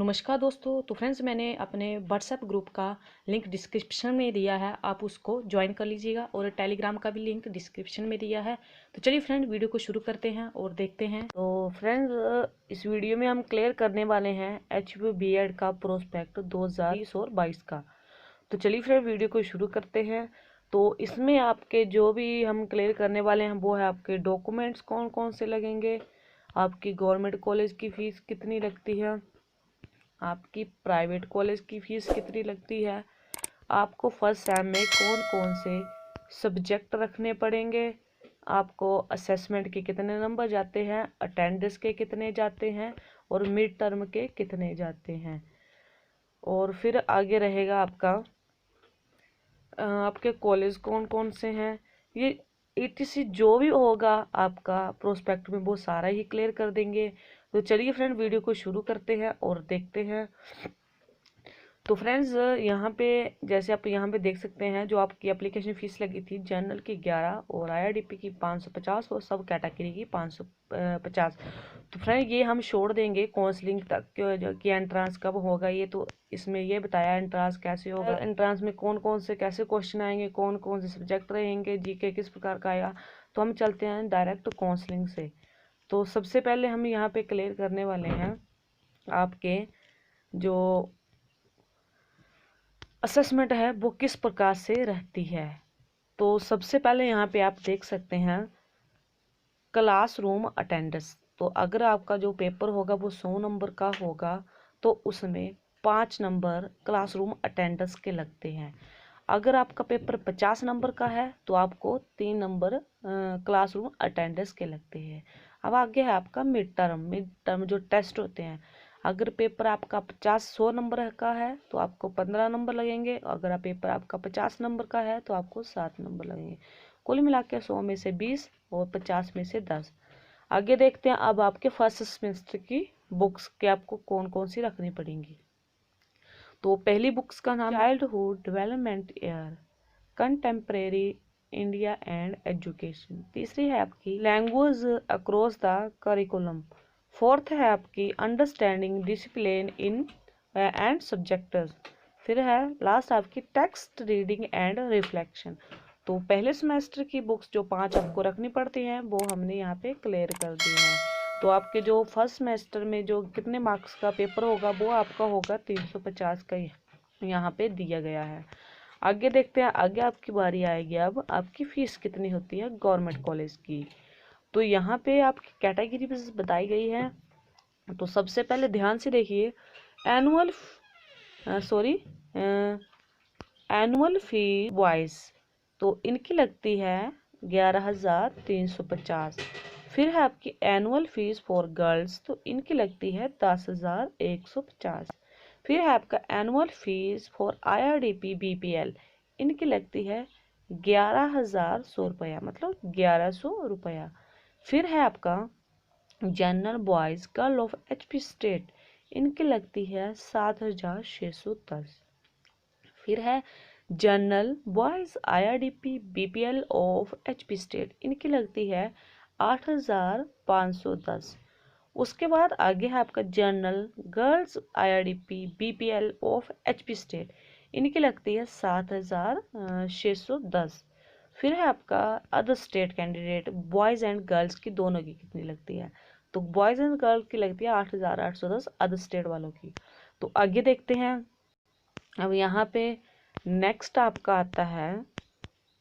नमस्कार दोस्तों। तो फ्रेंड्स, मैंने अपने व्हाट्सएप ग्रुप का लिंक डिस्क्रिप्शन में दिया है, आप उसको ज्वाइन कर लीजिएगा। और टेलीग्राम का भी लिंक डिस्क्रिप्शन में दिया है। तो चलिए फ्रेंड, वीडियो को शुरू करते हैं और देखते हैं। तो फ्रेंड्स, इस वीडियो में हम क्लियर करने वाले हैं HUB B.Ed का प्रोस्पेक्ट 2020 और 22 का। तो चलिए फ्रेंड, वीडियो को शुरू करते हैं। तो इसमें आपके जो भी हम क्लियर करने वाले हैं वो है आपके डॉक्यूमेंट्स कौन कौन से लगेंगे, आपकी गवर्नमेंट कॉलेज की फ़ीस कितनी लगती है, आपकी प्राइवेट कॉलेज की फ़ीस कितनी लगती है, आपको फर्स्ट सेम में कौन कौन से सब्जेक्ट रखने पड़ेंगे, आपको असेसमेंट के कितने नंबर जाते हैं, अटेंडेंस के कितने जाते हैं और मिड टर्म के कितने जाते हैं। और फिर आगे रहेगा आपके कॉलेज कौन कौन से हैं, ये ETC जो भी होगा आपका प्रोस्पेक्ट में वो सारा ही क्लियर कर देंगे। तो चलिए फ्रेंड, वीडियो को शुरू करते हैं और देखते हैं। तो फ्रेंड्स, यहाँ पे जैसे आप यहाँ पे देख सकते हैं, जो आपकी एप्लीकेशन फ़ीस लगी थी जनरल की 11 और IRDP की 550 और सब कैटेगरी की 550। तो फ्रेंड, ये हम छोड़ देंगे काउंसलिंग तक कि एंट्रांस कब होगा। ये तो इसमें ये बताया एंट्रांस कैसे होगा, एंट्रांस में कौन कौन से कैसे क्वेश्चन आएंगे, कौन कौन से सब्जेक्ट रहेंगे, GK किस प्रकार का आएगा। तो हम चलते हैं डायरेक्ट काउंसलिंग से। तो सबसे पहले हम यहाँ पे क्लियर करने वाले हैं आपके जो असेसमेंट है वो किस प्रकार से रहती है। तो सबसे पहले यहाँ पे आप देख सकते हैं क्लासरूम अटेंडेंस। तो अगर आपका जो पेपर होगा वो 100 नंबर का होगा तो उसमें 5 नंबर क्लासरूम अटेंडेंस के लगते हैं। अगर आपका पेपर 50 नंबर का है तो आपको 3 नंबर क्लासरूम अटेंडेंस के लगते हैं। अब आगे है आपका मिड टर्म जो टेस्ट होते हैं। अगर पेपर आपका 100 नंबर का है तो आपको 15 नंबर लगेंगे। अगर आप पेपर आपका 50 नंबर का है तो आपको 7 नंबर लगेंगे। कुल मिला के 100 में से 20 और 50 में से 10। आगे देखते हैं अब आपके फर्स्ट सेमेस्टर की बुक्स के आपको कौन कौन सी रखनी पड़ेंगी। तो पहली बुक्स का नाम childhood development year, contemporary India and education. तीसरी है आपकी language across the curriculum. Fourth है आपकी understanding discipline in and subjects. फिर है लास्ट आपकी टेक्स्ट रीडिंग एंड रिफ्लेक्शन। तो पहले सेमेस्टर की बुक्स जो 5 आपको रखनी पड़ती हैं वो हमने यहाँ पे क्लियर कर दी हैं। तो आपके जो फर्स्ट सेमेस्टर में जो कितने मार्क्स का पेपर होगा वो आपका होगा 350 का यहाँ पे दिया गया है। आगे देखते हैं, आगे आपकी बारी आएगी। अब आपकी फ़ीस कितनी होती है गवर्नमेंट कॉलेज की। तो यहाँ पे आपकी कैटेगरी भी बताई गई है। तो सबसे पहले ध्यान से देखिए, एनुअल एनुअल फी वाइज तो इनकी लगती है 11,350। फिर है आपकी एनुअल फीस फॉर गर्ल्स, तो इनकी लगती है 10,150। फिर है आपका annual fees for IRDP BPL, इनकी लगती है 11,100 रुपया, मतलब 1100 रुपया। फिर है आपका general boys girl of HP state, इनकी लगती है 7,610। फिर है general boys IRDP BPL of HP state, इनकी लगती है 8,510। उसके बाद आगे है आपका general girls IRDP BPL of HP state, इनकी लगती है 7,610। फिर है आपका other state candidate boys and girls की दोनों की कितनी लगती है। तो बॉयज़ एंड गर्ल्स की लगती है 8,810 अदर स्टेट वालों की। तो आगे देखते हैं। अब यहाँ पे नेक्स्ट आपका आता है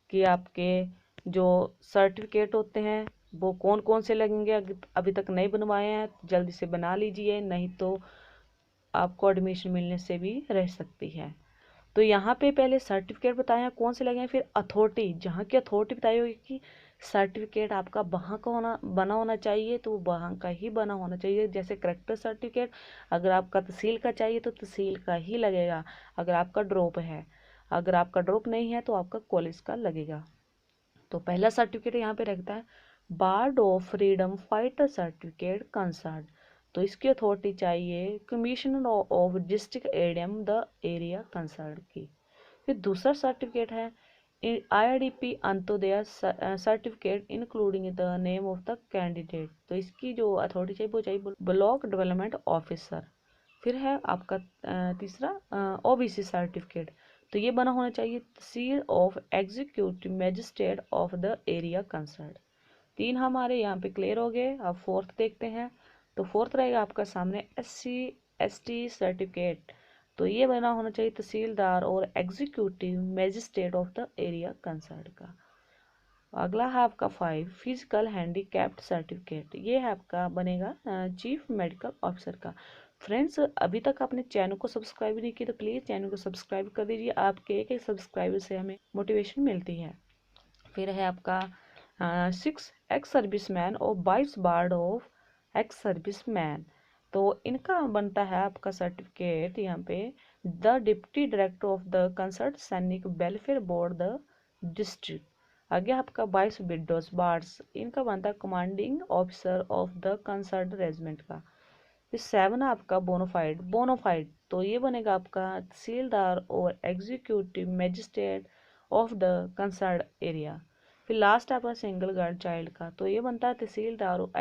कि आपके जो सर्टिफिकेट होते हैं वो कौन कौन से लगेंगे। अभी तक नहीं बनवाए हैं जल्दी से बना लीजिए, नहीं तो आपको एडमिशन मिलने से भी रह सकती है। तो यहाँ पे पहले सर्टिफिकेट बताए हैं कौन से लगे हैं, फिर अथॉरिटी, जहाँ की अथॉरिटी बताई होगी कि सर्टिफिकेट आपका वहाँ का बना होना चाहिए तो वहाँ का ही बना होना चाहिए। जैसे करेक्टर सर्टिफिकेट अगर आपका तहसील का चाहिए तो तहसील का ही लगेगा। अगर आपका ड्रॉप है, अगर आपका ड्रॉप नहीं है तो आपका कॉलेज का लगेगा। तो पहला सर्टिफिकेट यहाँ पे रखता है ward of freedom fighter certificate concern. तो इसकी अथॉरिटी चाहिए commissioner of district area the area concern की। फिर दूसरा सर्टिफिकेट है IRDP Antyodaya certificate including the name of the candidate. तो इसकी जो अथॉरिटी चाहिए वो चाहिए ब्लॉक डेवलपमेंट ऑफिसर। फिर है आपका तीसरा ओबीसी सर्टिफिकेट, तो ये बना होना चाहिए tehsil of executive magistrate of the area concern. 3 हमारे यहाँ पे क्लियर हो गए। अब फोर्थ देखते हैं, तो फोर्थ रहेगा आपका सामने SC/ST सर्टिफिकेट, तो ये बना होना चाहिए तहसीलदार और executive magistrate of the area concern का। अगला है आपका 5 फिजिकल हैंडीकैप्ड सर्टिफिकेट, ये है आपका बनेगा चीफ मेडिकल ऑफिसर का। फ्रेंड्स, अभी तक आपने चैनल को सब्सक्राइब नहीं किया तो प्लीज़ चैनल को सब्सक्राइब कर दीजिए, आपके एक एक सब्सक्राइबर से हमें मोटिवेशन मिलती है। फिर है आपका 6 एक्स सर्विसमैन और 22 बार्ड ऑफ एक्स सर्विसमैन, तो इनका बनता है आपका सर्टिफिकेट यहाँ पे the deputy director of the concert सैनिक वेलफेयर बोर्ड द डिस्ट्रिक्ट। आगे आपका 22 विडोज बार्ड्स, इनका बनता है commanding officer of the concert regiment का। फिर 7 आपका बोनोफाइड, तो ये बनेगा आपका तहसीलदार और executive magistrate of the concern area. फिर लास्ट आपका सिंगल गर्ल चाइल्ड का, तो ये बनता है तहसीलदार और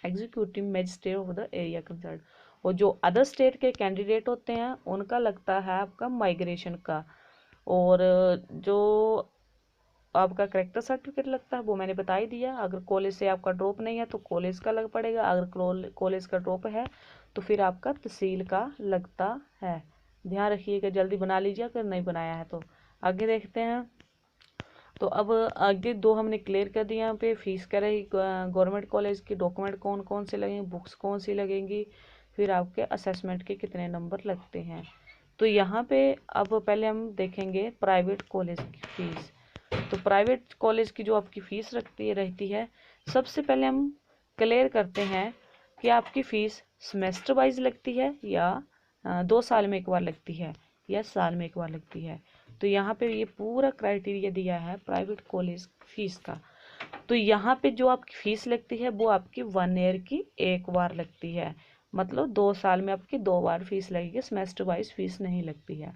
executive magistrate of the area concern. और जो अदर स्टेट के कैंडिडेट होते हैं उनका लगता है आपका माइग्रेशन का, और जो आपका करेक्टर सर्टिफिकेट लगता है वो मैंने बता ही दिया। अगर कॉलेज से आपका ड्रॉप नहीं है तो कॉलेज का लग पड़ेगा, अगर कॉलेज का ड्रॉप है तो फिर आपका तहसील का लगता है। ध्यान रखिएगा, जल्दी बना लीजिए अगर नहीं बनाया है तो। आगे देखते हैं, तो अब आगे 2 हमने क्लियर कर दिया। यहाँ पे फीस क्या रहेगी गवर्नमेंट कॉलेज की, डॉक्यूमेंट कौन कौन से लगेंगे, बुक्स कौन सी लगेंगी, फिर आपके असेसमेंट के कितने नंबर लगते हैं। तो यहाँ पे अब पहले हम देखेंगे प्राइवेट कॉलेज की फीस। तो प्राइवेट कॉलेज की जो आपकी फ़ीस रहती है, सबसे पहले हम क्लियर करते हैं कि आपकी फ़ीस सेमेस्टर वाइज लगती है या 2 साल में एक बार लगती है या साल में एक बार लगती है। तो यहाँ पे ये पूरा क्राइटेरिया दिया है प्राइवेट कॉलेज फीस का। तो यहाँ पे जो आपकी फ़ीस लगती है वो आपकी 1 ईयर की एक बार लगती है, मतलब 2 साल में आपकी 2 बार फीस लगेगी, सेमेस्टर वाइज फीस नहीं लगती है।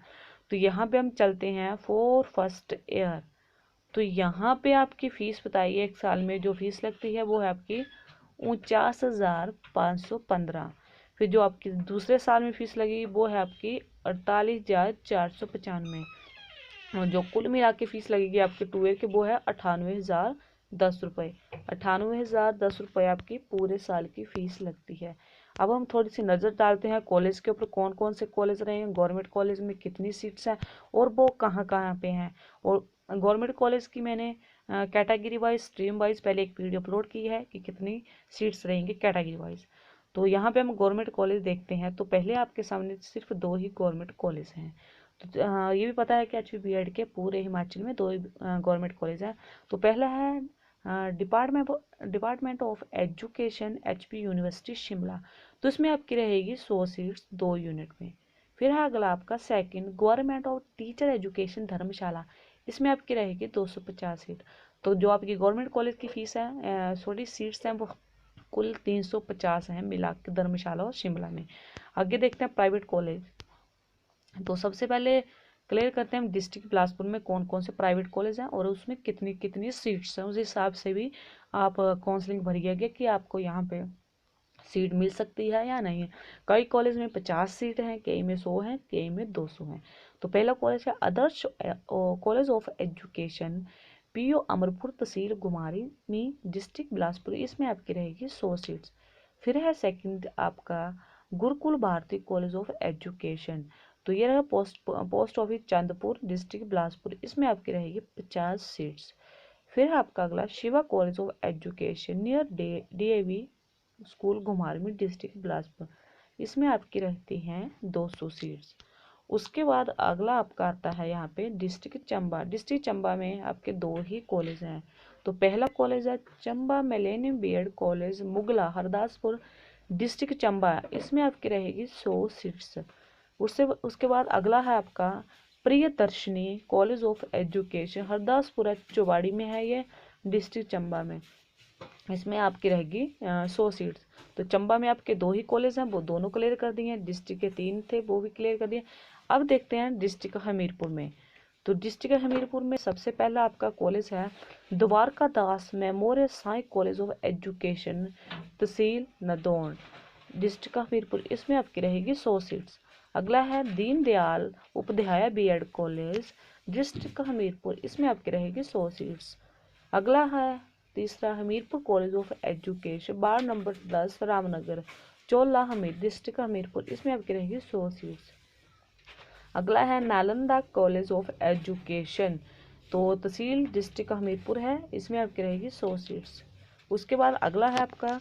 तो यहाँ पे हम चलते हैं फॉर फर्स्ट ईयर, तो यहाँ पे आपकी फ़ीस बताइए, एक साल में जो फीस लगती है वो है आपकी 49,515। फिर जो आपकी दूसरे साल में फीस लगेगी वो है आपकी 48,495, और जो कुल मिला के फीस लगेगी आपके 2 ईयर के वो है 98,010 रुपये। 98,010 रुपये आपकी पूरे साल की फ़ीस लगती है। अब हम थोड़ी सी नज़र डालते हैं कॉलेज के ऊपर, कौन कौन से कॉलेज रहे हैं, गवर्नमेंट कॉलेज में कितनी सीट्स हैं और वो कहाँ कहाँ पे हैं। और गवर्नमेंट कॉलेज की मैंने कैटेगरी वाइज स्ट्रीम वाइज पहले एक वीडियो अपलोड की है कि कितनी सीट्स रहेंगी कैटेगरी वाइज। तो यहाँ पे हम गवर्नमेंट कॉलेज देखते हैं, तो पहले आपके सामने सिर्फ 2 ही गवर्नमेंट कॉलेज हैं। तो ये भी पता है कि HBBEd के पूरे हिमाचल में 2 ही गवर्नमेंट कॉलेज हैं। तो पहला है department of education HP university Shimla, तो इसमें आपकी रहेगी 100 सीट्स 2 यूनिट में। फिर है अगला आपका second government of teacher education Dharamshala, इसमें आपकी रहेगी 250 सीट। तो जो आपकी गवर्नमेंट कॉलेज की फ़ीस है सॉरी सीट्स हैं वो कुल 350 हैं मिला के धर्मशाला और शिमला में। आगे देखते हैं प्राइवेट कॉलेज, तो सबसे पहले क्लियर करते हैं हम डिस्ट्रिक्ट बिलासपुर में कौन कौन से प्राइवेट कॉलेज हैं और उसमें कितनी कितनी सीट्स हैं, उस हिसाब से भी आप काउंसलिंग भरिएगा कि आपको यहाँ पे सीट मिल सकती है या नहीं है। कई कॉलेज में 50 सीट हैं, कई में 100 हैं, कई में 200 हैं। तो पहला कॉलेज है Adarsh college of education PO Amarpur tehsil Ghumarwin district Bilaspur, इसमें आपकी रहेगी 100 सीट्स। फिर है सेकंड आपका Gurukul Bharati college of education, तो ये रहा post office Chandpur district Bilaspur, इसमें आपकी रहेगी 50 सीट्स। फिर है आपका अगला Shiva college of education near DAV school Ghumarwin district Bilaspur, इसमें आपकी रहती हैं 200 सीट्स। उसके बाद अगला आपका आता है यहाँ पे डिस्ट्रिक्ट चंबा में आपके 2 ही कॉलेज हैं। तो पहला कॉलेज है Chamba millennium BEd college मुगला Hardaspur district Chamba, इसमें आपकी रहेगी 100 सीट्स। उसके बाद अगला है आपका Priyadarshini college of education Hardaspura चौबाड़ी में है, ये डिस्ट्रिक्ट चंबा में, इसमें आपकी रहेगी 100 सीट्स। तो चंबा में आपके 2 ही कॉलेज हैं, वो दोनों क्लियर कर दिए हैं, डिस्ट्रिक्ट के 3 थे वो भी क्लियर कर दिए। अब देखते हैं डिस्ट्रिक्ट हमीरपुर में, तो डिस्ट्रिक्ट हमीरपुर में सबसे पहला आपका कॉलेज है Dwarka Das memorial Sai college of education tehsil Nadaun, district Hamirpur, इसमें आपकी रहेगी 100 सीट्स। अगला है Deendayal Upadhyay B Ed college, district Hamirpur, इसमें आपकी रहेगी 100 सीट्स। अगला है तीसरा Hamirpur college of education, ward number 10 Ramnagar, Chola Hamir, district Hamirpur, इसमें आपकी रहेगी 100 सीट्स। अगला है नालंदा कॉलेज ऑफ एजुकेशन, तो तहसील डिस्ट्रिक्ट हमीरपुर है, इसमें आपकी रहेगी 100 सीट्स। उसके बाद अगला है आपका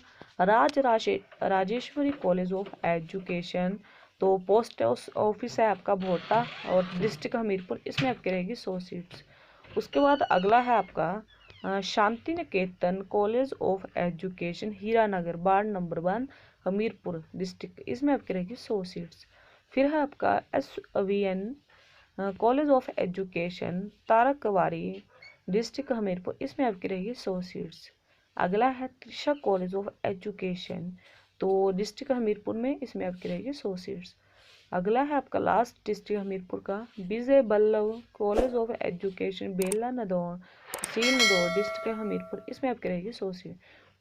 राजेश्वरी कॉलेज ऑफ एजुकेशन, तो पोस्ट ऑफिस है आपका भोटा और डिस्ट्रिक्ट हमीरपुर, इसमें आपकी रहेगी 100 सीट्स। उसके बाद अगला है आपका Shanti Niketan college of education Hiranagar, ward number 1 Hamirpur district, इसमें आपकी रहेगी 100 सीट्स। फिर है आपका SVN college of education Tarakwari, district Hamirpur, इसमें आपकी रहेगी 100 सीट्स। अगला है त्रिशा कॉलेज ऑफ एजुकेशन, तो डिस्ट्रिक्ट हमीरपुर में, इसमें आपकी रहेगी 100 सीट्स। अगला है आपका लास्ट डिस्ट्रिक्ट हमीरपुर का Vijay Ballabh college of education Bela Nadaur, tehsil Nadaur, district Hamirpur, इसमें आपकी रहेगी 100 सीट।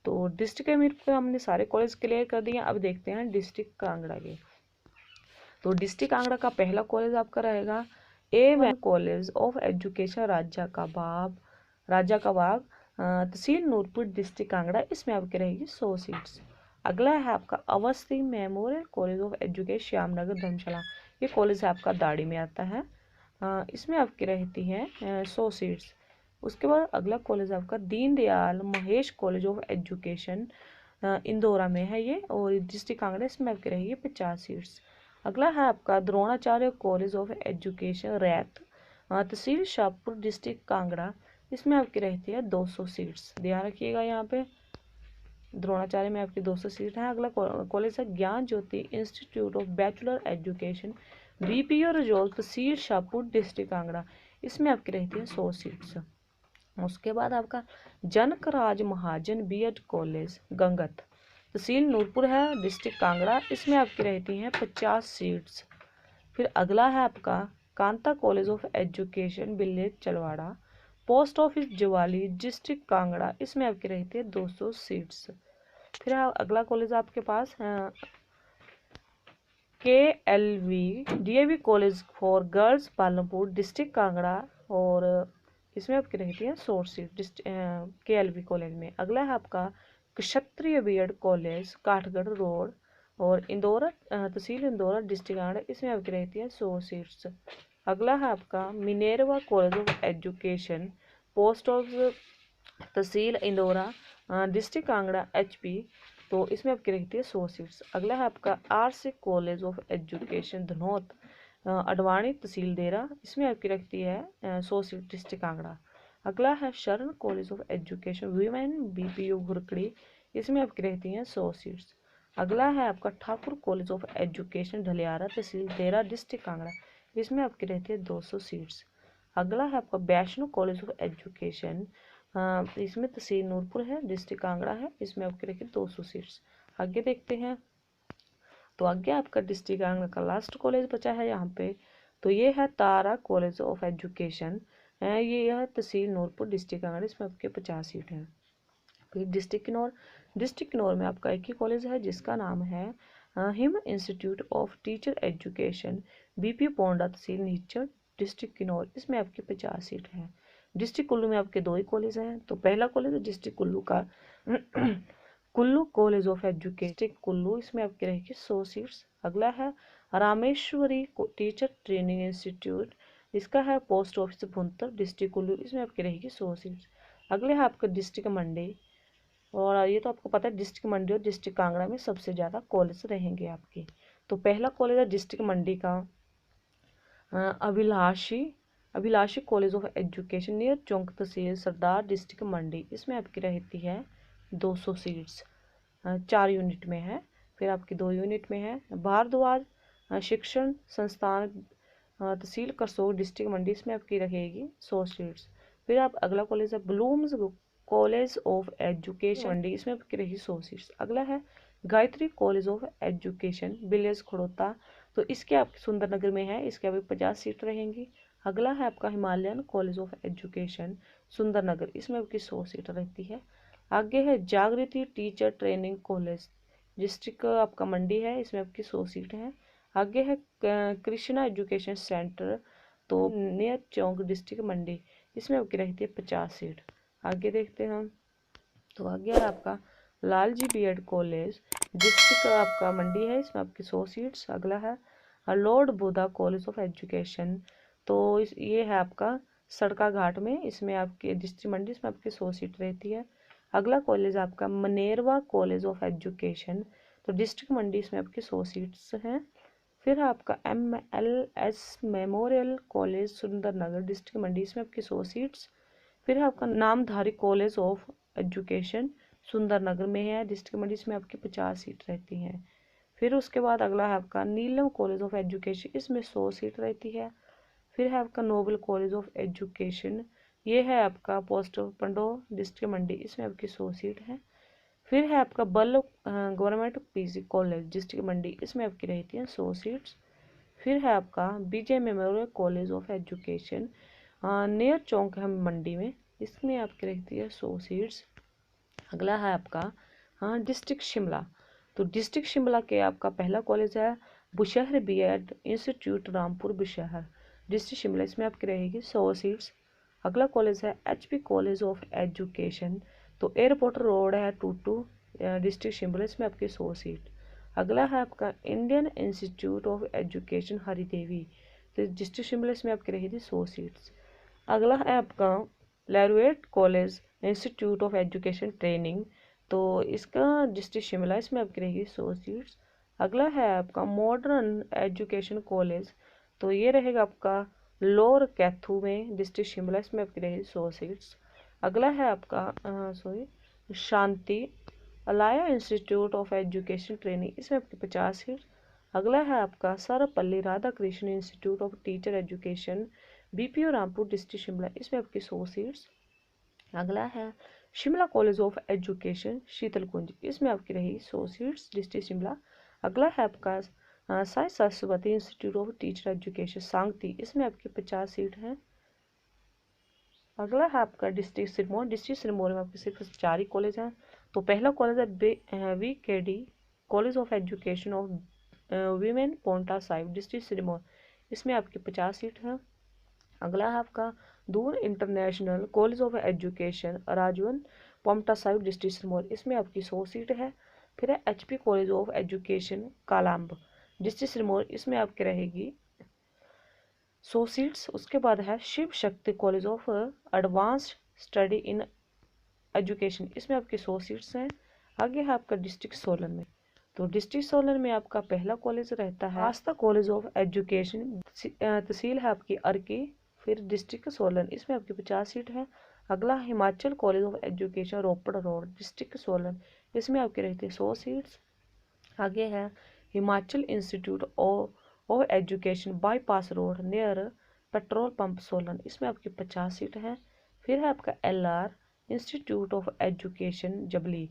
तो डिस्ट्रिक्ट हमीरपुर हमने सारे कॉलेज क्लियर कर दिए। अब देखते हैं डिस्ट्रिक्ट कांगड़ा के। तो डिस्ट्रिक्ट कांगड़ा का पहला कॉलेज आपका रहेगा A1 college of education Raja का बाग, तहसील नूरपुर, डिस्ट्रिक्ट कांगड़ा, इसमें आपकी रहेगी 100 सीट्स। अगला है आपका Awasthi memorial college of education Shyamnagar Dharamshala, ये कॉलेज आपका दाड़ी में आता है, इसमें आपकी रहती है 100 सीट्स। उसके बाद अगला कॉलेज आपका Deendayal Mahesh college of education Indora में है ये, और डिस्ट्रिक्ट कांगड़ा, इसमें आपकी रहेगी 50 सीट्स। अगला है आपका Dronacharya college of education Rait, tehsil Shahpur, district Kangra, इसमें आपकी रहती है 200 सीट्स। ध्यान रखिएगा यहाँ पे द्रोणाचार्य में आपकी 200 सीट है। अगला कॉलेज है Gyan Jyoti institute of bachelor education BPO Rajol, tehsil Shahpur, district Kangra, इसमें आपकी रहती है 100 सीट्स। उसके बाद आपका जनकराज महाजन BEd कॉलेज गंगत, तहसील नूरपुर है, डिस्ट्रिक्ट कांगड़ा, इसमें आपकी रहती हैं 50 सीट्स। फिर अगला है आपका Kanta college of education village Chalwara, post office Jawali, district Kangra, इसमें आपकी रहती है 200 सीट्स। फिर अगला कॉलेज आपके पास KLV DAV college for girls Palampur, district Kangra, और इसमें आपकी रहती है 100 सीट KLV कॉलेज में। अगला है आपका Kshatriya BEd college Kathgarh road और इंदौरा, तहसील इंदौरा, डिस्ट्रिक्ट कांगड़ा, इसमें आपकी रहती है 100 सीट्स। अगला है आपका Minerva college of education post of tehsil Indora, district Kangra HP, तो इसमें आपकी रहती है 100 सीट्स। अगला है आपका RC college of education Dhanaut, Advani, tehsil Dera, इसमें आपकी रखती है 100 सीट, डिस्ट्रिक्ट कांगड़ा। अगला है Sharan college of education women BPO Ghurkari, इसमें आपकी रहती हैं 100 सीट्स। अगला है आपका Thakur college of education Dhaliara, tehsil Dera, district Kangra, इसमें आपकी रहती है 200 सीट्स। अगला है आपका वैष्णो कॉलेज ऑफ एजुकेशन, इसमें तहसील नूरपुर है, डिस्ट्रिक्ट कांगड़ा है, इसमें आपकी रखी 200 सीट्स। आगे देखते हैं। तो आगे आपका डिस्ट्रिक्ट कांगड़ा का लास्ट कॉलेज बचा है यहाँ पे, तो ये है तारा कॉलेज ऑफ एजुकेशन, ये है तहसील नूरपुर, डिस्ट्रिक्ट कांगड़ा, इसमें आपके 50 सीट हैं। फिर डिस्ट्रिक्ट किन्नौर में आपका एक ही कॉलेज है जिसका नाम है Him institute of teacher education BP Ponda, tehsil Nichar, district Kinnaur, इसमें आपकी 50 सीट है। डिस्ट्रिक्ट कुल्लू में आपके 2 ही कॉलेज हैं। तो पहला कॉलेज है डिस्ट्रिक्ट कुल्लू का Kullu college of education Kullu, इसमें आपकी रहेगी 100 सीट्स। अगला है रामेश्वरी टीचर ट्रेनिंग इंस्टीट्यूट, इसका है post office Bhuntar, district Kullu, इसमें आपकी रहेगी 100 सीट्स। अगले है आपका डिस्ट्रिक्ट मंडी, और ये तो आपको पता है डिस्ट्रिक्ट मंडी और डिस्ट्रिक्ट कांगड़ा में सबसे ज़्यादा कॉलेज रहेंगे आपके। तो पहला कॉलेज है डिस्ट्रिक्ट मंडी का अभिलाषी कॉलेज ऑफ एजुकेशन नियर चौंक, तहसील सरदार, डिस्ट्रिक्ट मंडी, इसमें आपकी रहती है 200 सीट्स, 4 यूनिट में है। फिर आपकी 2 यूनिट में है भारद्वाज शिक्षण संस्थान, तहसील करसोग, डिस्ट्रिक्ट मंडी, इसमें आपकी रहेगी 100 सीट्स। फिर आप अगला कॉलेज है Blooms college of education Mandi, इसमें आपकी रहेगी 100 सीट्स। अगला है Gayatri college of education village Kharota, तो इसके आपके सुंदरनगर में है, इसके अभी 50 सीट रहेंगी। अगला है आपका Himalayan college of education Sundernagar, इसमें आपकी 100 सीट रहती है। आगे है जागृति टीचर ट्रेनिंग कॉलेज, डिस्ट्रिक्ट आपका मंडी है, इसमें आपकी 100 सीट है। आगे है कृष्णा एजुकेशन सेंटर, तो नियर चौक डिस्ट्रिक्ट मंडी, इसमें आपकी रहती है 50 सीट। आगे देखते हैं हम, तो आगे है आपका लालजी बीएड कॉलेज, डिस्ट्रिक्ट आपका मंडी है, इसमें आपकी 100 सीट्स। अगला है Lord Buddha college of education, तो ये है आपका सड़का घाट में, इसमें आपकी डिस्ट्रिक्ट मंडी, इसमें आपकी 100 सीट रहती है। अगला कॉलेज आपका मनेरवा कॉलेज ऑफ एजुकेशन, तो डिस्ट्रिक्ट मंडी, इसमें आपकी 100 सीट्स हैं। फिर आपका MLS memorial college Sundarnagar, district Mandi, इसमें आपकी 100 सीट्स। फिर आपका Namdhari college of education Sundarnagar में है, डिस्ट्रिक्ट मंडी, इसमें आपकी 50 सीट रहती हैं। फिर उसके बाद अगला है आपका नीलम कॉलेज ऑफ एजुकेशन, इसमें 100 सीट रहती है। फिर है आपका नोबल कॉलेज ऑफ एजुकेशन, ये है आपका पोस्ट पंडो, डिस्ट्रिक्ट मंडी, इसमें आपकी 100 सीट है। फिर है आपका Ballabh government PG college, district Mandi, इसमें आपकी रहती है 100 सीट्स। फिर है आपका BJ memorial college of education, near चौक है मंडी में, इसमें आपकी रहती है 100 सीट्स। अगला है आपका डिस्ट्रिक्ट शिमला, तो डिस्ट्रिक्ट शिमला के आपका पहला कॉलेज है Bushahr BEd institute Rampur Bushahr, district Shimla, इसमें आपकी रहेगी 100 सीट्स। अगला कॉलेज है HP कॉलेज ऑफ एजुकेशन, तो एयरपोर्ट रोड है टूटू, डिस्ट्रिक्ट शिमला, इसमें आपकी 100 सीट। अगला है आपका Indian institute of education Haridevi, तो डिस्ट्रिक्ट शिमला, इसमें आपकी रहेगी 100 सीट्स। अगला है आपका Laureate college institute of education training, तो इसका डिस्ट्रिक्ट शिमला, इसमें आपकी रहेगी 100 सीट्स। अगला है आपका मॉडर्न एजुकेशन कॉलेज, तो ये रहेगा आपका लोअर कैथू में, डिस्ट्रिक्ट शिमला, इसमें आपकी रहेगी 100 सीट्स। अगला है आपका Shanti Alaya institute of education training, इसमें आपकी 50 सीट। अगला है आपका Sarvepalli Radhakrishna institute of teacher education BPO Rampur, district Shimla, इसमें आपकी 100 सीट्स। अगला है Shimla college of education Sheetalkunj, इसमें आपकी रही 100 सीट्स, डिस्ट्रिक्ट शिमला। अगला है आपका Sai Saraswati institute of teacher education Sangti, इसमें आपकी 50 सीट है। अगला है आपका डिस्ट्रिक्ट सिरमौर, डिस्ट्रिक्ट सिरमौर में आपके सिर्फ 4 ही कॉलेज हैं, तो पहला कॉलेज है VKD college of education of women Paonta Sahib, district Sirmaur, इसमें आपकी 50 सीट है। अगला है आपका दूर international college of education Rajban Paonta Sahib, district Sirmaur, इसमें आपकी 100 सीट है। फिर है HP college of education Kala Amb, district Sirmaur, इसमें आपकी रहेगी 100 सीट्स। उसके बाद है Shiv Shakti college of advanced study in education, इसमें आपकी 100 सीट्स हैं। आगे है आपका डिस्ट्रिक्ट सोलन में, तो डिस्ट्रिक्ट सोलन में आपका पहला कॉलेज रहता है आस्था कॉलेज ऑफ एजुकेशन, तहसील है आपकी अर्की, फिर डिस्ट्रिक्ट सोलन, इसमें आपकी 50 सीट है। अगला Himachal college of education Ropar road, district Solan, इसमें आपकी रहती है 100 सीट्स। आगे है Himachal institute of education bypass road near petrol pump Solan, इसमें आपकी 50 सीट है। फिर है आपका LR इंस्टीट्यूट ऑफ एजुकेशन जबली,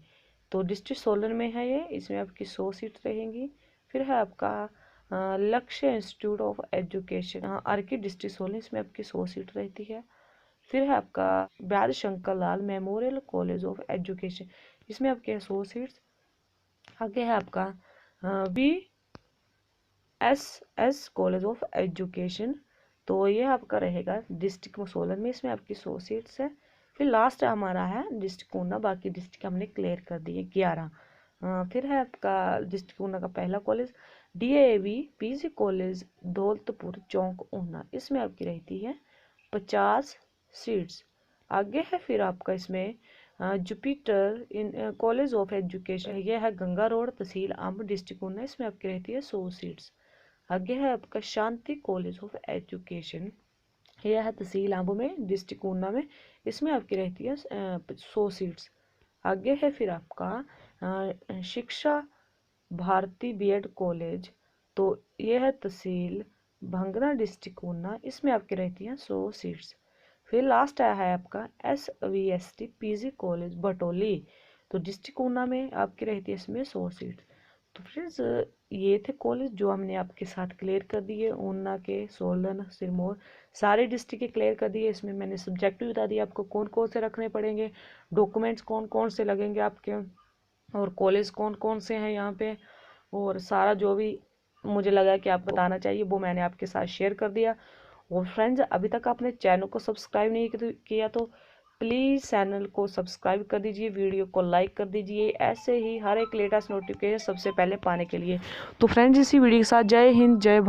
तो डिस्ट्रिक्ट सोलन में है ये, इसमें आपकी 100 सीट रहेंगी। फिर है आपका लक्ष्य institute of education Archie, district Solan, इसमें आपकी 100 सीट रहती है। फिर है आपका ब्याद Shankar Lal memorial college of education, इसमें आपके 100 सीट्स। आगे है आपका BSS कॉलेज ऑफ एजुकेशन, तो ये आपका रहेगा डिस्ट्रिक्ट सोलन में, इसमें आपकी 100 सीट्स है। फिर लास्ट हमारा है डिस्ट्रिक्ट ऊना, बाकी डिस्ट्रिक्ट हमने क्लियर कर दिए 11। फिर है आपका डिस्ट्रिक्ट ऊना का पहला college DAV PG college Daulatpur Chowk Una, इसमें आपकी रहती है 50 सीट्स। आगे है फिर आपका इसमें Jupiter in college of education, यह है गंगा रोड तहसील अम्ब, डिस्ट्रिक्ट ऊना, इसमें आपकी रहती है 100 सीट्स। आगे है आपका शांति कॉलेज ऑफ एजुकेशन, यह है तहसील अम्ब में, डिस्ट्रिक्ट ऊना में, इसमें आपकी रहती है 100 सीट्स। आगे है फिर आपका शिक्षा भारती BEd कॉलेज, तो यह है तहसील भंगना, डिस्ट्रिक्ट ऊना, इसमें आपकी रहती है 100 सीट्स। फिर लास्ट आया है आपका SVST PG कॉलेज भटोली, तो डिस्ट्रिक्ट ऊना में आपकी रहती है इसमें 100 सीट। तो फ्रेंड्स ये थे कॉलेज जो हमने आपके साथ क्लियर कर दिए, ऊना के, सोलन, सिरमौर, सारे डिस्ट्रिक्ट के क्लियर कर दिए। इसमें मैंने सब्जेक्ट भी बता दिया आपको कौन कौन से रखने पड़ेंगे, डॉक्यूमेंट्स कौन कौन से लगेंगे आपके, और कॉलेज कौन कौन से हैं यहाँ पे, और सारा जो भी मुझे लगा कि आप बताना चाहिए वो मैंने आपके साथ शेयर कर दिया। और फ्रेंड्स, अभी तक आपने चैनल को सब्सक्राइब नहीं किया तो प्लीज़ चैनल को सब्सक्राइब कर दीजिए, वीडियो को लाइक कर दीजिए, ऐसे ही हर एक लेटेस्ट नोटिफिकेशन सबसे पहले पाने के लिए। तो फ्रेंड्स, इसी वीडियो के साथ जय हिंद जय भारत।